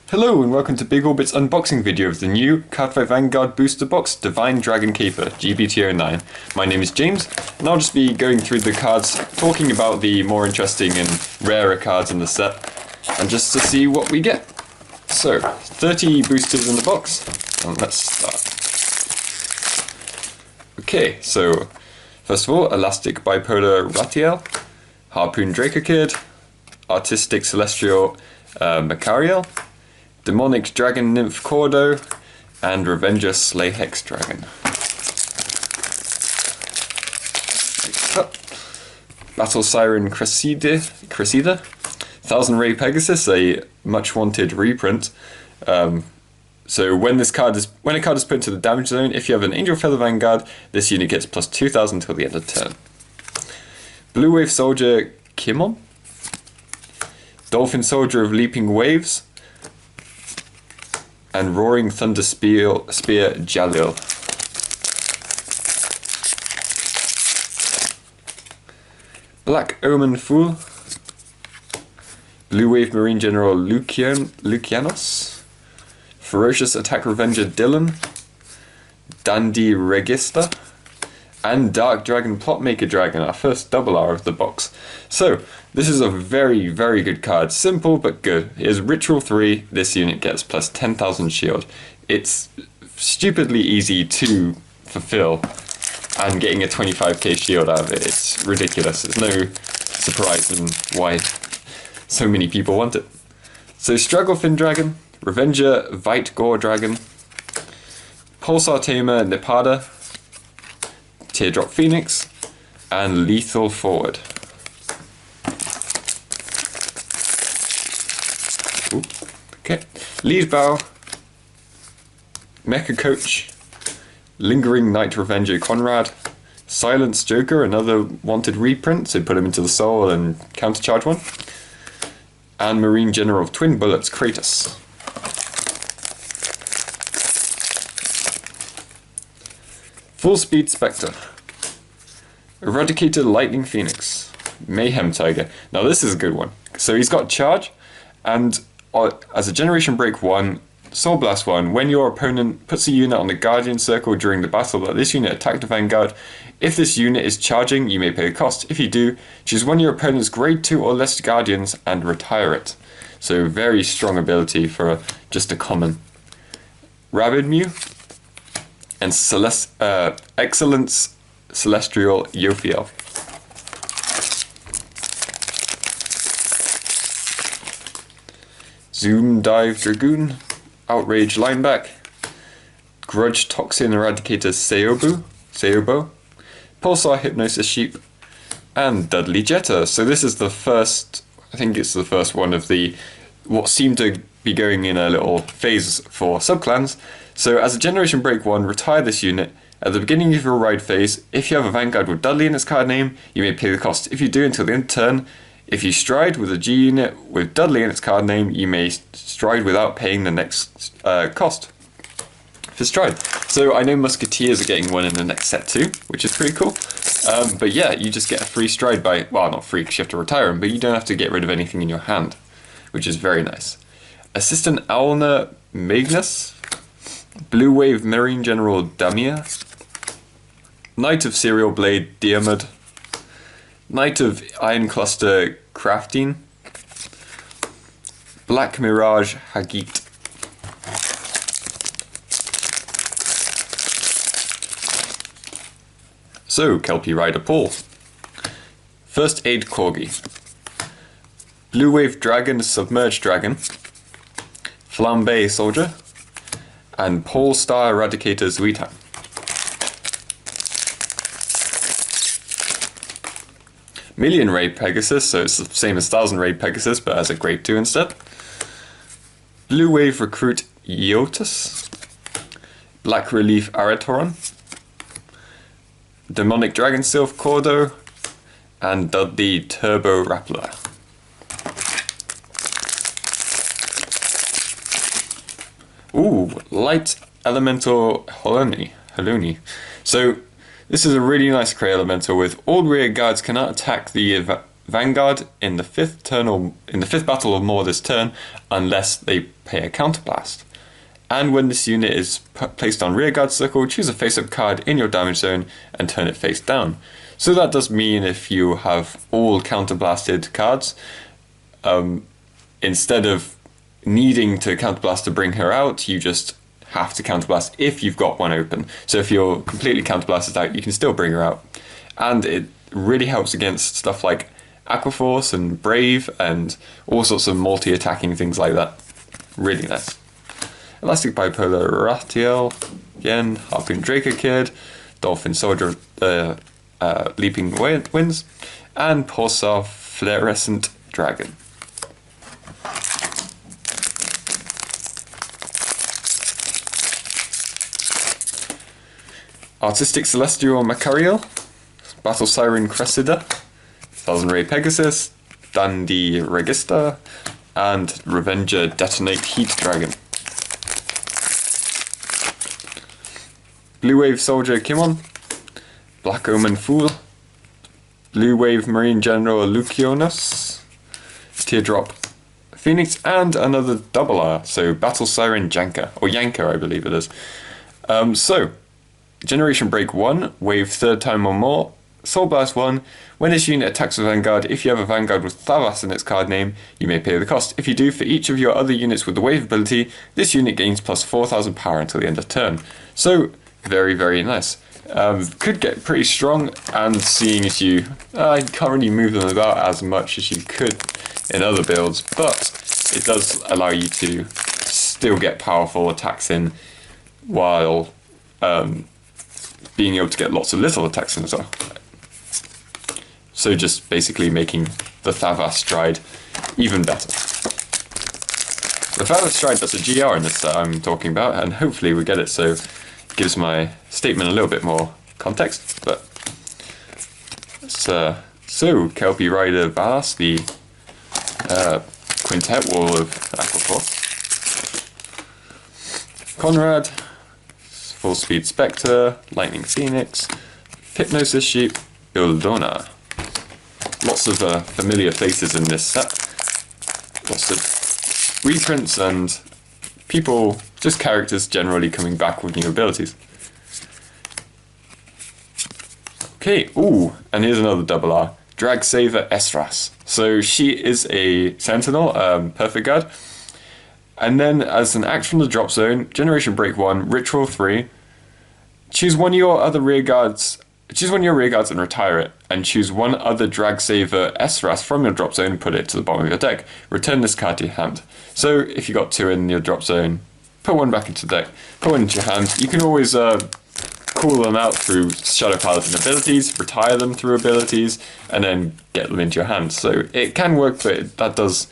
Hello and welcome to Big Orbit's unboxing video of the new Cardfight Vanguard booster box Divine Dragon Caper G-BT09. My name is James and I'll just be going through the cards, talking about the more interesting and rarer cards in the set, and just to see what we get. So, 30 boosters in the box, and let's start. Okay, so first of all, Elastic Bipolar Ratiel, Harpoon Dracokid, Artistic Celestial Macariel, Demonic Dragon Nymph Cordo, and Revenger Slay Hex Dragon. Next up, Battle Siren Cressida, Thousand Ray Pegasus, a much wanted reprint. So when a card is put into the damage zone, if you have an Angel Feather Vanguard, this unit gets plus 2000 until the end of turn. Blue Wave Soldier Kimon, Dolphin Soldier of Leaping Waves, and Roaring Thunder Spear Jalil. Black Omen Fool, Blue Wave Marine General Lucianos, Ferocious Attack Revenger Dylan, Dandy Register, and Dark Dragon Plotmaker Dragon, our first double R of the box. So, this is a very, very good card. Simple but good. Here's Ritual 3, this unit gets plus 10,000 shield. It's stupidly easy to fulfill, and getting a 25k shield out of it, it's ridiculous. There's no surprise in why so many people want it. So, Strugglefin Dragon, Revenger Vite Gore Dragon, Pulsar Tamer Nipada, Teardrop Phoenix, and Lethal Forward. Ooh, okay. Lead Bow, Mecha Coach, Lingering Night Revenger Conrad, Silence Joker, another wanted reprint, so put him into the soul and countercharge one, and Marine General of Twin Bullets Kratos. Full Speed Spectre, Eradicated Lightning Phoenix, Mayhem Tiger. Now this is a good one. So he's got charge, and as a Generation Break 1, Soul Blast 1, when your opponent puts a unit on the Guardian Circle during the battle that this unit attacked the Vanguard, if this unit is charging, you may pay the cost. If you do, choose one of your opponent's grade 2 or less Guardians and retire it. So very strong ability for just a common. Rabid Mew, and Excellence Celestial Yophiel. Zoom Dive Dragoon, Outrage Lineback, Grudge Toxin Eradicator Seobo, Pulsar Hypnosis Sheep, and Dudley Jetta. So this is the first, I think it's the first one of the, what seemed to be going in a little phase for subclans. So as a Generation Break 1, retire this unit. At the beginning of your ride phase, if you have a Vanguard with Dudley in its card name, you may pay the cost. If you do, until the end of turn. If you stride with a G unit with Dudley in its card name, you may stride without paying the next cost for stride. So I know Musketeers are getting one in the next set too, which is pretty cool. But yeah, you just get a free stride by, well, not free because you have to retire them, but you don't have to get rid of anything in your hand, which is very nice. Assistant Aulna Magnus, Blue Wave Marine General Damia, Knight of Serial Blade Diarmid, Knight of Iron Cluster Crafting, Black Mirage Hagit, so Kelpie Rider Paul, First Aid Corgi, Blue Wave Dragon Submerged Dragon, Flambe Soldier, and Polestar Eradicator Zuitan. Million Ray Pegasus, so it's the same as 1000 Ray Pegasus, but as a grade 2 instead. Blue Wave Recruit Iotus, Black Relief Aratoron, Demonic Dragon Sylph Cordo, and Dudley Turbo Rappler. Ooh, Light Elemental Haloni. So this is a really nice Cray Elemental with all rear guards cannot attack the Vanguard in the fifth turn or in the fifth battle or more this turn, unless they pay a counterblast. And when this unit is placed on rearguard circle, choose a face-up card in your damage zone and turn it face down. So that does mean if you have all counterblasted cards, instead of needing to counterblast to bring her out, you just have to counterblast if you've got one open. So if you're completely counterblasted out, you can still bring her out. And it really helps against stuff like Aquaforce and Brave and all sorts of multi-attacking things like that. Really nice. Elastic Bipolar Rathiel, again, Harpoon Draco Kid, Dolphin Soldier Leaping Winds, and Pulsar Fluorescent Dragon. Artistic Celestial Macariel, Battle Siren Cressida, Thousand Ray Pegasus, Dandy Regista, and Revenger Detonate Heat Dragon. Blue Wave Soldier Kimon, Black Omen Fool, Blue Wave Marine General Lucionos, Teardrop Phoenix, and another double R, so Battle Siren Janka, or Yanka I believe it is. So, Generation Break 1, Wave 3rd time or more, Soul Blast 1, when this unit attacks with Vanguard, if you have a Vanguard with Thavas in its card name, you may pay the cost. If you do, for each of your other units with the Wave ability, this unit gains plus 4,000 power until the end of turn. So, very, very nice. Could get pretty strong, and seeing as you can't really move them about as much as you could in other builds, but it does allow you to still get powerful attacks in while being able to get lots of little attacks in as well. So just basically making the Thavas Stride even better. The Thavas Stride does a GR in this that I'm talking about, and hopefully we get it so it gives my statement a little bit more context. But so Kelpie Rider Valas, the Quintet Wall of Aquaforce, Conrad, Full Speed Spectre, Lightning Phoenix, Hypnosis Sheep, Ildona. Lots of familiar faces in this set. Lots of reprints and people, just characters generally coming back with new abilities. Okay, ooh, and here's another double R. Dragsaver Esras. So she is a Sentinel, Perfect Guard. And then as an act from the drop zone, Generation Break 1, Ritual 3, choose one of your other rear guards. Choose one of your rear guards and retire it, and choose one other Dragsaver Esras from your drop zone and put it to the bottom of your deck. Return this card to your hand. So if you got two in your drop zone, put one back into the deck, put one into your hand. You can always cool them out through Shadow Paladin abilities, retire them through abilities, and then get them into your hand. So it can work, but that does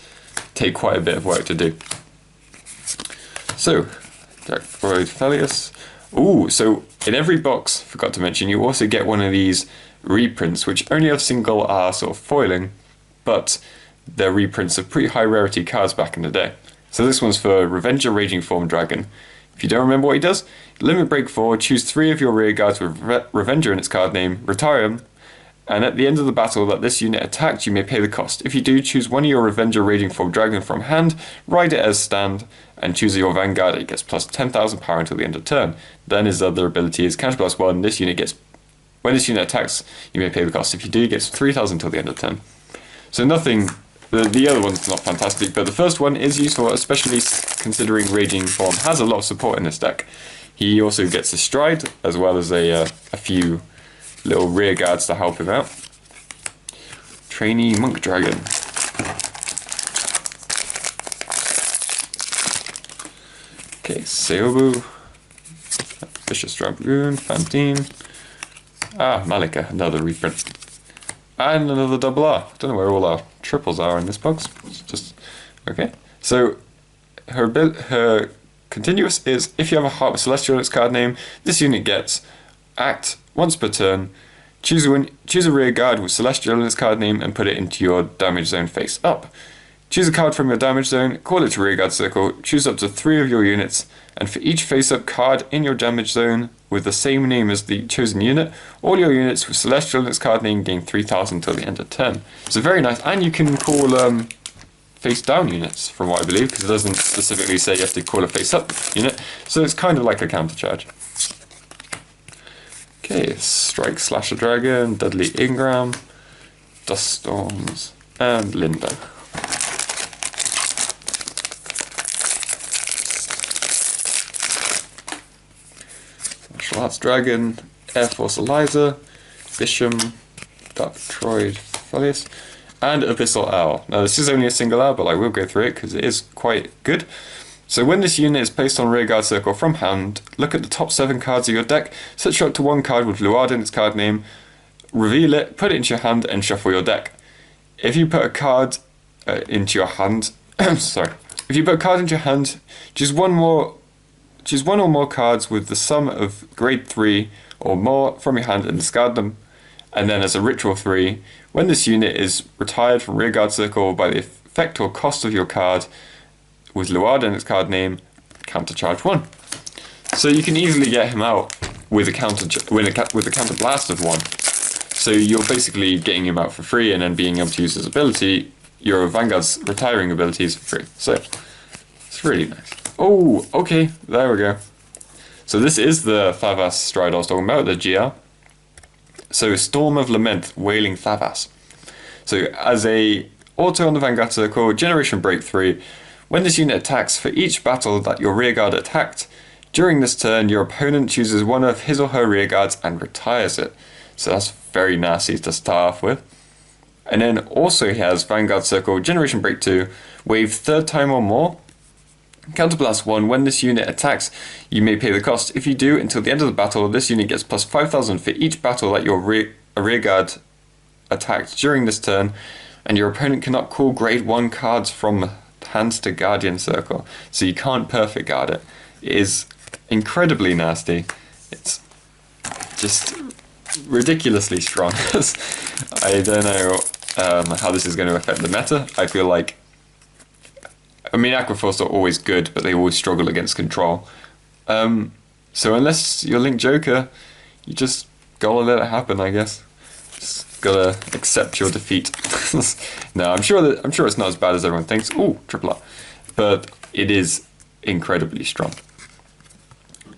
take quite a bit of work to do. So, Jackfroid Thelius. Ooh, so in every box, forgot to mention, you also get one of these reprints, which only have single R sort of foiling, but they're reprints of pretty high rarity cards back in the day. So this one's for Revenger Raging Form Dragon. If you don't remember what he does, Limit Break 4, choose 3 of your rear guards with Revenger in its card name, retire them, and at the end of the battle that this unit attacked, you may pay the cost. If you do, choose one of your Revenger Raging Form Dragon from hand, ride it as stand, and choose your Vanguard. It gets plus 10,000 power until the end of turn. Then his other ability is Counterblast 1. This unit gets, when this unit attacks, you may pay the cost. If you do, it gets 3,000 until the end of turn. So nothing, the other one's not fantastic, but the first one is useful, especially considering Raging Form has a lot of support in this deck. He also gets a Stride, as well as a few little rear guards to help him out. Trainee Monk Dragon. Okay, Seobu, Vicious Dragoon, Fantine, Malika, another reprint. And another double R. I don't know where all our triples are in this box. It's just, okay. So, her continuous is, if you have a Heart of Celestial in its card name, this unit gets act once per turn, choose a rear guard with Celestial in its card name and put it into your damage zone face up. Choose a card from your damage zone, call it to rearguard circle, choose up to 3 of your units, and for each face-up card in your damage zone with the same name as the chosen unit, all your units with Celestial in its card name gain 3,000 till the end of turn. So very nice, and you can call face-down units, from what I believe, because it doesn't specifically say you have to call a face-up unit, so it's kind of like a counter charge. Okay, Strike Slasher Dragon, Dudley Ingram, Dust Storms, and Linda. Martial Arts Dragon, Air Force Eliza, Bisham, Dark Troid Folius, and Abyssal Owl. Now this is only a single owl, but I will go through it because it is quite good. So when this unit is placed on rearguard circle from hand, look at the top 7 cards of your deck, set up to 1 card with Luard in its card name, reveal it, put it into your hand, and shuffle your deck. If you put a card into your hand, sorry, if you put a card into your hand, choose one or more cards with the sum of grade 3 or more from your hand and discard them. And then as a ritual 3, when this unit is retired from rearguard circle by the effect or cost of your card with Luard in its card name, countercharge 1. So you can easily get him out with a counter blast of 1. So you're basically getting him out for free and then being able to use his ability, your Vanguard's retiring abilities for free. So it's really nice. Oh, okay, there we go. So this is the Thavas Stride I was talking about, the GR. So Storm of Lament, Wailing Thavas. So as a auto on the Vanguard circle, Generation Break 3, when this unit attacks for each battle that your rearguard attacked, during this turn your opponent chooses one of his or her rearguards and retires it. So that's very nasty to start off with. And then also he has Vanguard circle, Generation Break 2, wave 3rd time or more, Counterblast 1, when this unit attacks, you may pay the cost. If you do, until the end of the battle, this unit gets plus 5,000 for each battle that your rearguard attacked during this turn, and your opponent cannot call grade 1 cards from hands to Guardian Circle, so you can't perfect guard it. It is incredibly nasty. It's just ridiculously strong. I don't know how this is going to affect the meta. I feel like, I mean, Aquaforce are always good, but they always struggle against control. So unless you're Link Joker, you just gotta let it happen, I guess. Just gotta accept your defeat. No, I'm sure it's not as bad as everyone thinks. Ooh, triple R. But it is incredibly strong.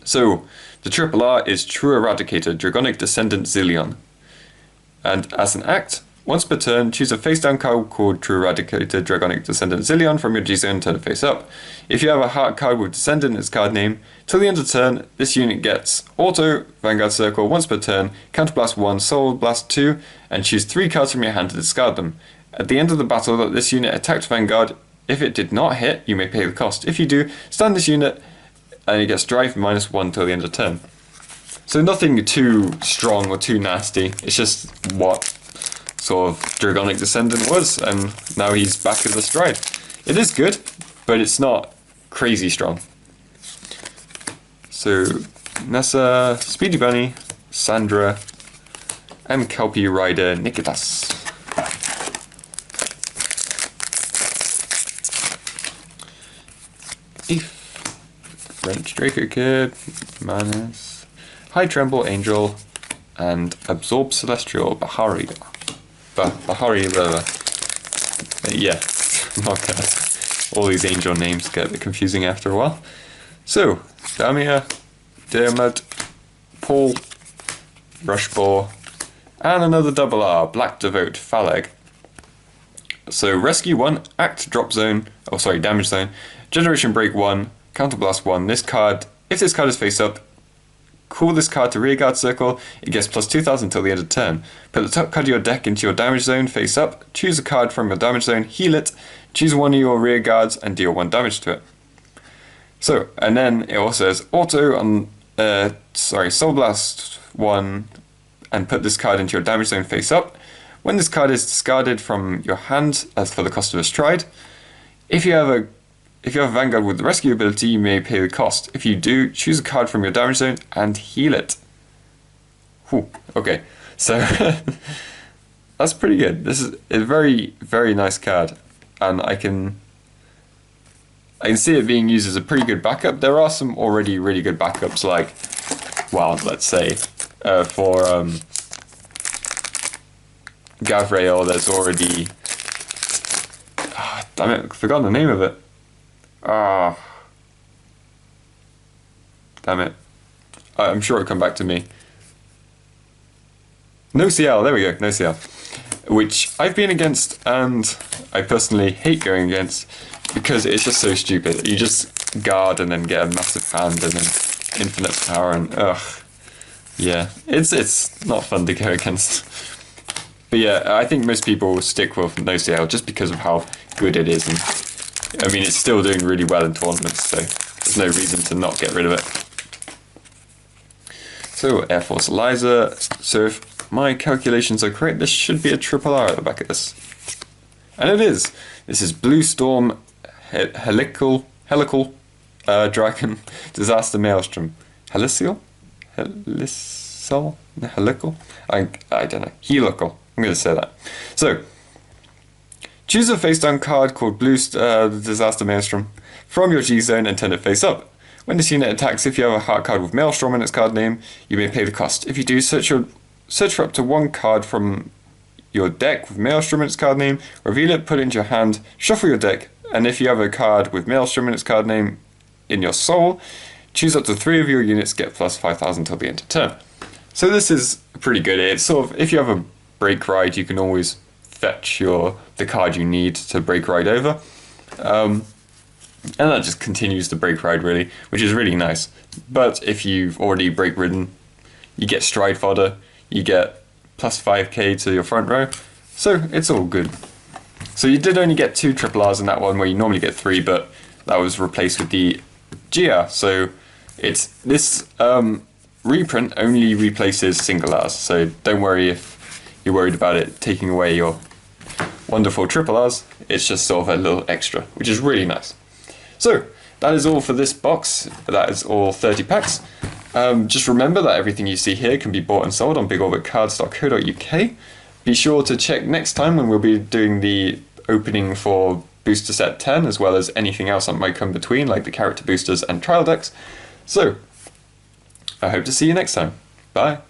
So the triple R is True Eradicator, Dragonic Descendant Zillion. And as an act, once per turn, choose a face-down card called True Eradicator Dragonic Descendant Zillion from your G-Zone, turn face up. If you have a heart card with Descendant in its card name, till the end of turn, this unit gets Auto, Vanguard Circle, once per turn, Counterblast 1, Soul Blast 2, and choose 3 cards from your hand to discard them. At the end of the battle that this unit attacked Vanguard, if it did not hit, you may pay the cost. If you do, stand this unit, and it gets Drive -1 till the end of turn. So nothing too strong or too nasty, it's just what sort of Dragonic Descendant was, and now he's back as a Stride. It is good, but it's not crazy strong. So Nessa, Speedy Bunny, Sandra, and Kelpie Rider Nikitas. If French Draco Kid, Manus, High Tremble Angel, and Absorb Celestial Bahari. Bahari, whatever. Yeah, not gonna. All these angel names get a bit confusing after a while. So, Damia, Dermot, Paul, Rushbore, and another double R, Black Devote, Phaleg. So, Rescue 1, Act Drop Zone, oh sorry, Damage Zone, Generation Break 1, Counterblast 1. This card, if this card is face up, call this card to rearguard circle, it gets plus 2,000 till the end of turn. Put the top card of your deck into your damage zone face up, choose a card from your damage zone, heal it, choose one of your rear guards and deal 1 damage to it. So, and then it also says auto on, Soul Blast 1, and put this card into your damage zone face up. When this card is discarded from your hand as for the cost of a Stride, if you have a Vanguard with the rescue ability, you may pay the cost. If you do, choose a card from your damage zone and heal it. Whew, okay, so that's pretty good. This is a very, very nice card. and I can see it being used as a pretty good backup. There are some already really good backups, like, well, let's say, for Gavrail, there's already... damn it, I forgot the name of it. Damn it. I'm sure it'll come back to me. NoCL, there we go, NoCL. Which I've been against, and I personally hate going against, because it's just so stupid. You just guard and then get a massive hand and then infinite power, and yeah, it's not fun to go against. But yeah, I think most people will stick with NoCL just because of how good it is, and I mean, it's still doing really well in tournaments, so there's no reason to not get rid of it. So, Air Force Eliza. So if my calculations are correct, this should be a triple R at the back of this. And it is. This is Blue Storm, Helical Dragon, Disaster Maelstrom. Helical? Helical? I don't know. Helical. I'm going to say that. So, choose a face-down card called Blue Disaster Maelstrom from your G-Zone and turn it face up. When this unit attacks, if you have a heart card with Maelstrom in its card name, you may pay the cost. If you do, search for up to one card from your deck with Maelstrom in its card name, reveal it, put it into your hand, shuffle your deck, and if you have a card with Maelstrom in its card name in your soul, choose up to 3 of your units, get plus 5,000 till the end of turn. So this is pretty good. It's sort of, if you have a break ride, you can always fetch the card you need to break ride over. And that just continues the break ride, really, which is really nice. But if you've already break ridden, you get stride fodder, you get plus 5k to your front row, so it's all good. So you did only get 2 triple Rs in that one, where you normally get 3, but that was replaced with the GR. So it's this reprint only replaces single Rs, so don't worry if you're worried about it taking away your wonderful triple Rs. It's just sort of a little extra, which is really nice. So, that is all for this box. That is all 30 packs. Just remember that everything you see here can be bought and sold on bigorbitcards.co.uk. Be sure to check next time when we'll be doing the opening for Booster Set 10, as well as anything else that might come between, like the character boosters and trial decks. So, I hope to see you next time. Bye.